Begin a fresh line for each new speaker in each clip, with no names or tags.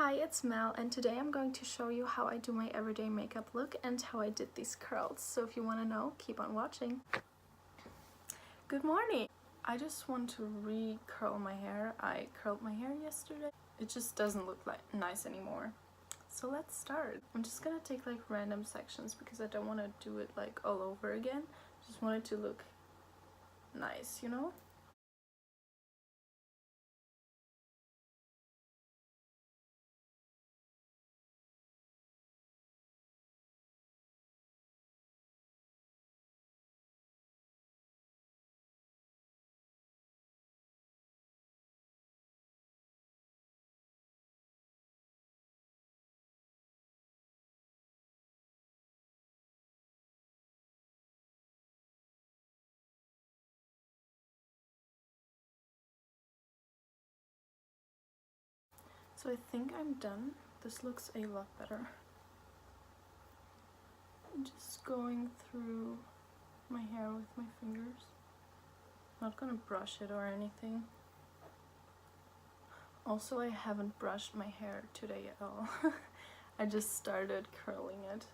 Hi, it's Mel, and today I'm going to show you how I do my everyday makeup look and how I did these curls. So if you want to know, keep on watching. Good morning! I just want to re-curl my hair. I curled my hair yesterday. It just doesn't look like nice anymore. So let's start. I'm just gonna take like random sections because I don't want to do it like all over again. Just want it to look nice, you know? So I think I'm done. This looks a lot better. I'm just going through my hair with my fingers. Not gonna brush it or anything. Also, I haven't brushed my hair today at all. I just started curling it.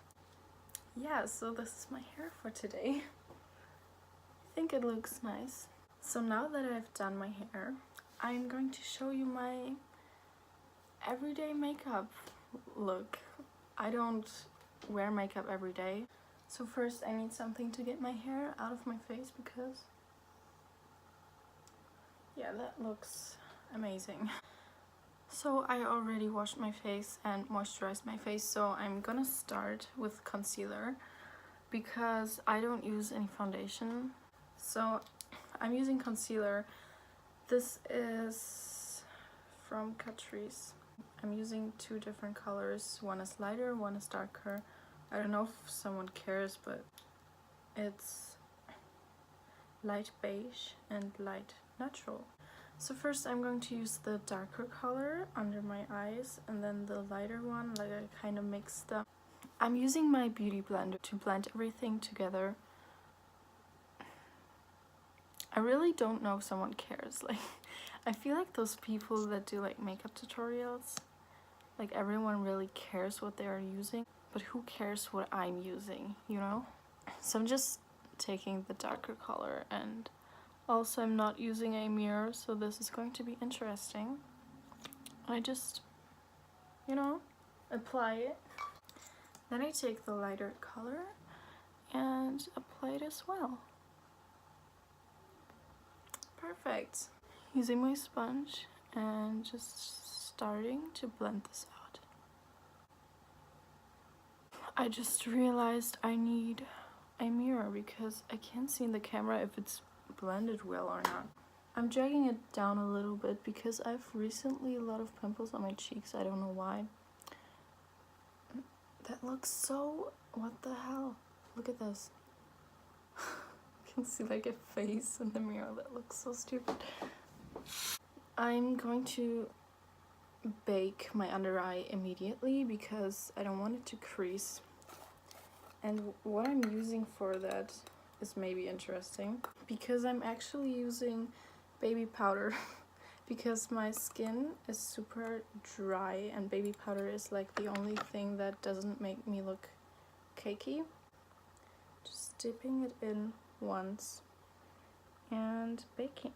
Yeah, so this is my hair for today. I think it looks nice. So now that I've done my hair, I'm going to show you my everyday makeup look. I don't wear makeup every day. So first I need something to get my hair out of my face because yeah, that looks amazing. So I already washed my face and moisturized my face, so I'm gonna start with concealer because I don't use any foundation. So I'm using concealer. This is from Catrice. I'm using two different colors. One is lighter, one is darker. I don't know if someone cares, but it's light beige and light natural. So first I'm going to use the darker color under my eyes and then the lighter one, like I kind of mix them. I'm using my beauty blender to blend everything together. I really don't know if someone cares. Like, I feel like those people that do like makeup tutorials, like everyone really cares what they are using, but who cares what I'm using, you know? So I'm just taking the darker color, and also I'm not using a mirror, so this is going to be interesting. I just, you know, apply it. Then I take the lighter color and apply it as well. Perfect. Using my sponge and just starting to blend this out. I just realized I need a mirror because I can't see in the camera if it's blended well or not. I'm dragging it down a little bit because I've recently a lot of pimples on my cheeks. I don't know why. That looks so... what the hell? Look at this. I can see like a face in the mirror that looks so stupid. I'm going to bake my under eye immediately because I don't want it to crease. And what I'm using for that is maybe interesting because I'm actually using baby powder because my skin is super dry and baby powder is like the only thing that doesn't make me look cakey. Just dipping it in once and baking.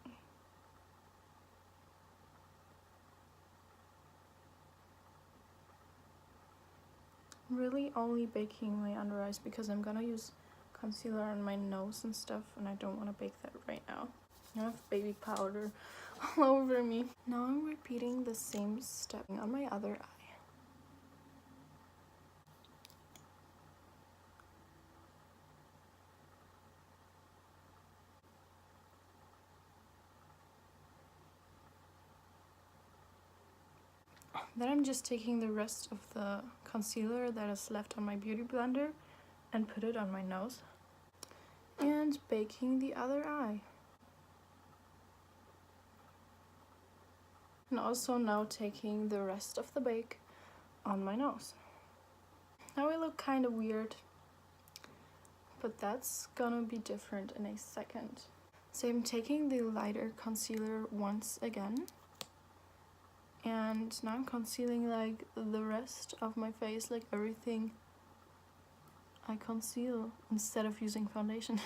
I'm really only baking my under eyes because I'm gonna use concealer on my nose and stuff, and I don't want to bake that right now. I have baby powder all over me. Now I'm repeating the same step on my other eye. Then I'm just taking the rest of the concealer that is left on my beauty blender and put it on my nose. And baking the other eye. And also now taking the rest of the bake on my nose. Now I look kind of weird, but that's gonna be different in a second. So I'm taking the lighter concealer once again And now I'm concealing like the rest of my face, like everything I conceal instead of using foundation.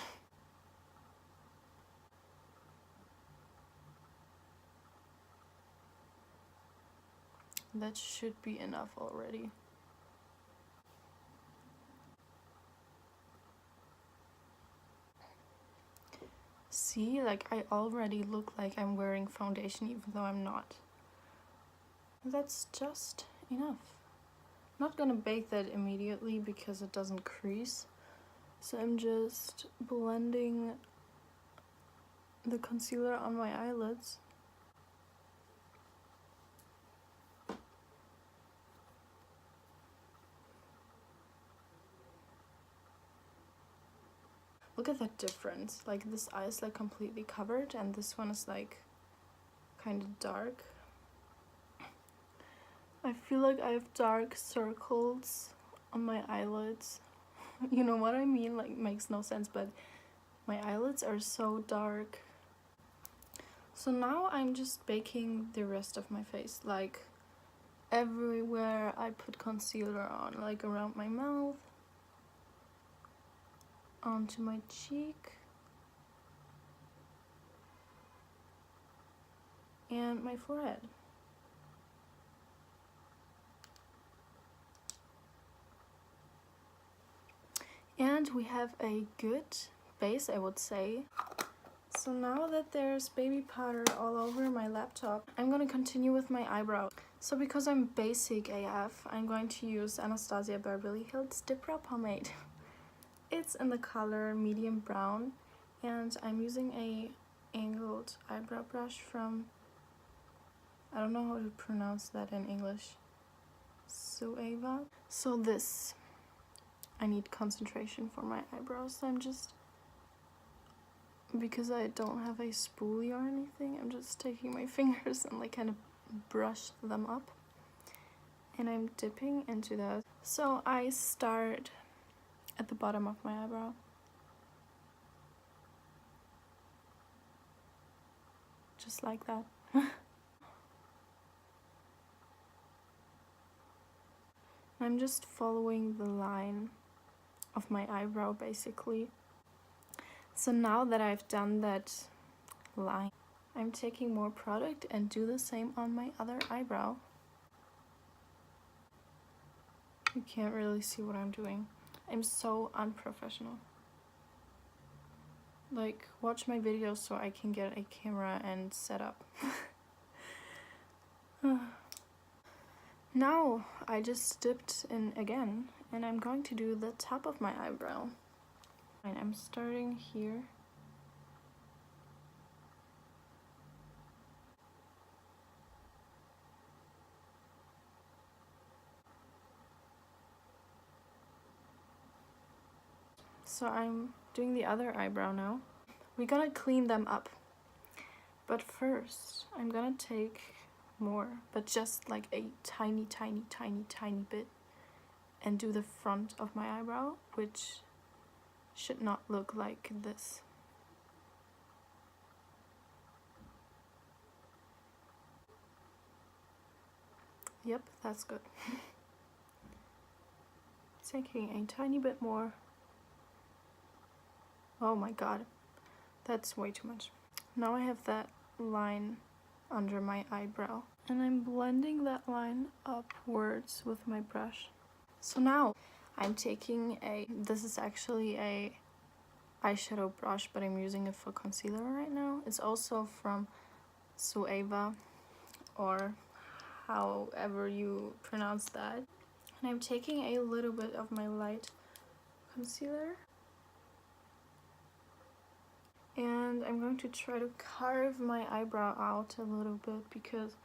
That should be enough already. See, like I already look like I'm wearing foundation even though I'm not. That's just enough. I'm not gonna bake that immediately because it doesn't crease. So I'm just blending the concealer on my eyelids. Look at that difference. Like this eye is like completely covered and this one is like kind of dark. I feel like I have dark circles on my eyelids. You know what I mean? Like, makes no sense, but my eyelids are so dark. So now I'm just baking the rest of my face, like everywhere I put concealer on, like around my mouth, onto my cheek, and my forehead. And we have a good base, I would say. So now that there's baby powder all over my laptop, I'm gonna continue with my eyebrow. So because I'm basic AF, I'm going to use Anastasia Beverly Hills Dip Brow Pomade. It's in the color medium brown, and I'm using a angled eyebrow brush from, I don't know how to pronounce that in English, Sueva. So this, I need concentration for my eyebrows. So I'm just, because I don't have a spoolie or anything, I'm just taking my fingers and like kind of brush them up, and I'm dipping into that. So I start at the bottom of my eyebrow. Just like that. I'm just following the line of my eyebrow basically. So now that I've done that line, I'm taking more product and do the same on my other eyebrow. You can't really see what I'm doing. I'm so unprofessional. Like, watch my videos so I can get a camera and set up. Now I just dipped in again, and I'm going to do the top of my eyebrow. And I'm starting here. So I'm doing the other eyebrow now. We're gonna clean them up. But first, I'm gonna take more, but just like a tiny, tiny, tiny, tiny bit, and do the front of my eyebrow, which should not look like this. Yep, that's good. Taking a tiny bit more. Oh my god, that's way too much. Now I have that line under my eyebrow, and I'm blending that line upwards with my brush. So now I'm taking this is actually a eyeshadow brush, but I'm using it for concealer right now. It's also from Sueva, or however you pronounce that. And I'm taking a little bit of my light concealer, and I'm going to try to carve my eyebrow out a little bit because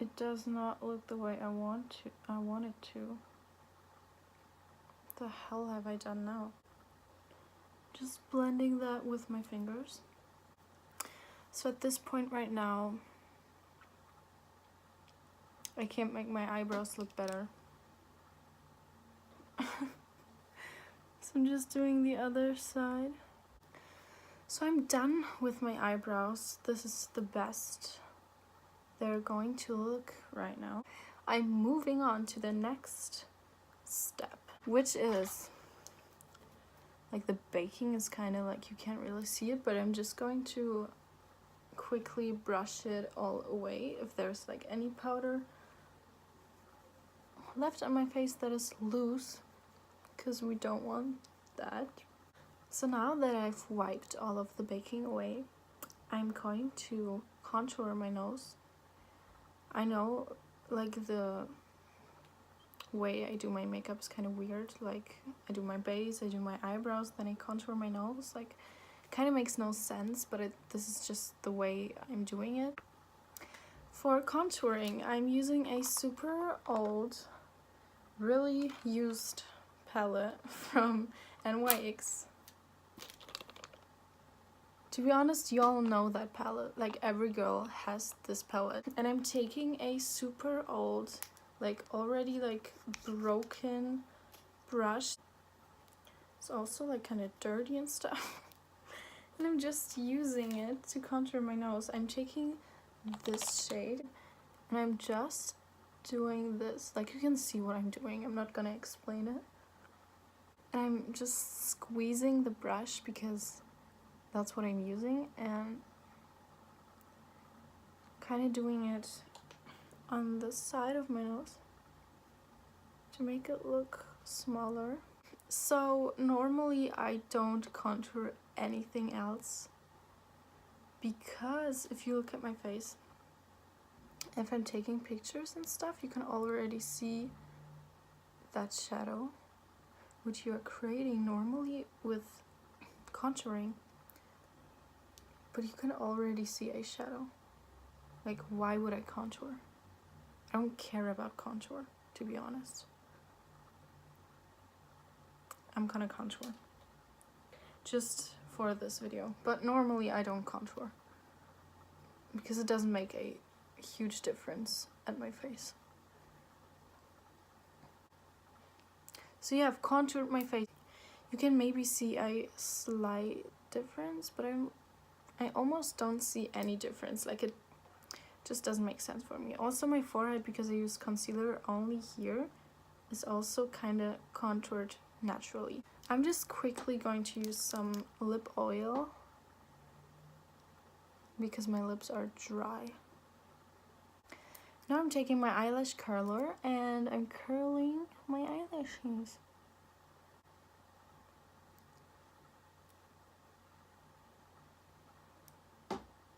it does not look the way I want it to. What the hell have I done now? Just blending that with my fingers. So at this point right now, I can't make my eyebrows look better. So I'm just doing the other side. So I'm done with my eyebrows. This is the best they're going to look right now. I'm moving on to the next step, which is like the baking is kind of like you can't really see it, but I'm just going to quickly brush it all away if there's like any powder left on my face that is loose, because we don't want that. So now that I've wiped all of the baking away, I'm going to contour my nose. I know like the way I do my makeup is kind of weird, like I do my base, I do my eyebrows, then I contour my nose, like kind of makes no sense, but this is just the way I'm doing it. For contouring, I'm using a super old, really used palette from NYX. To be honest, y'all know that palette, like every girl has this palette. And I'm taking a super old, like already like broken brush. It's also like kind of dirty and stuff. And I'm just using it to contour my nose. I'm taking this shade and I'm just doing this. Like you can see what I'm doing. I'm not gonna explain it. And I'm just squeezing the brush because that's what I'm using, and kind of doing it on the side of my nose to make it look smaller. So normally I don't contour anything else, because if you look at my face, if I'm taking pictures and stuff, you can already see that shadow which you are creating normally with contouring. But you can already see a shadow. Like, why would I contour? I don't care about contour, to be honest. I'm gonna contour just for this video, but normally I don't contour because it doesn't make a huge difference at my face. So yeah, I've contoured my face. You can maybe see a slight difference, but I almost don't see any difference. Like, it just doesn't make sense for me. Also, my forehead, because I use concealer only here, is also kind of contoured naturally. I'm just quickly going to use some lip oil because my lips are dry. Now I'm taking my eyelash curler and I'm curling my eyelashes.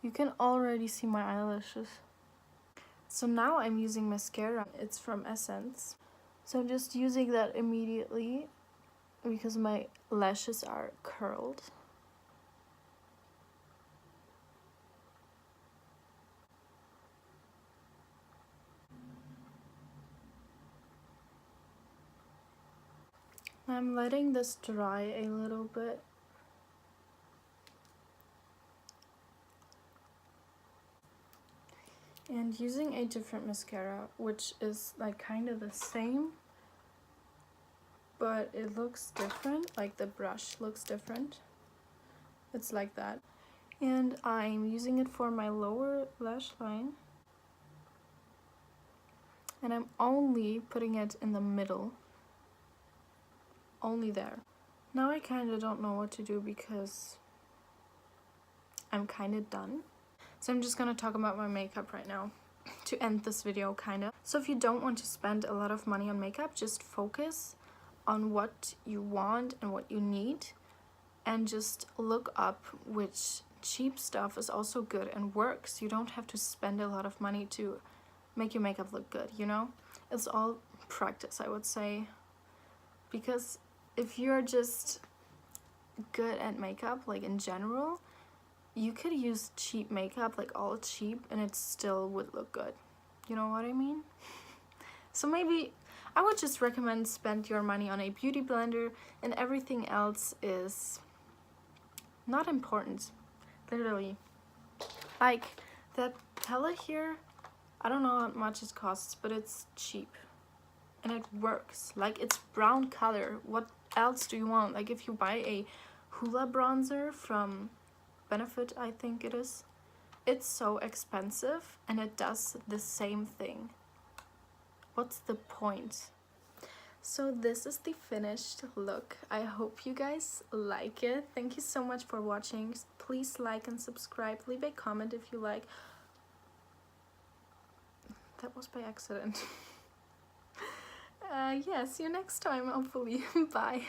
You can already see my eyelashes. So now I'm using mascara. It's from Essence. So I'm just using that immediately because my lashes are curled. I'm letting this dry a little bit. And using a different mascara, which is like kind of the same, but it looks different, like the brush looks different. It's like that. And I'm using it for my lower lash line. And I'm only putting it in the middle. Only there. Now I kind of don't know what to do because I'm kind of done. So I'm just gonna talk about my makeup right now to end this video, kind of. So if you don't want to spend a lot of money on makeup, just focus on what you want and what you need, and just look up which cheap stuff is also good and works. You don't have to spend a lot of money to make your makeup look good, you know? It's all practice, I would say, because if you're just good at makeup, like in general, you could use cheap makeup, like all cheap, and it still would look good. You know what I mean? So maybe I would just recommend spend your money on a beauty blender, and everything else is not important, literally. Like that palette here, I don't know how much it costs, but it's cheap and it works. Like, it's brown color. What else do you want? Like, if you buy a Hoola bronzer from Benefit, I think it is, It's so expensive and it does the same thing. What's the point? So this is the finished look. I hope you guys like it. Thank you so much for watching. Please like and subscribe. Leave a comment if you like. That was by accident. Yeah, see you next time, hopefully. Bye.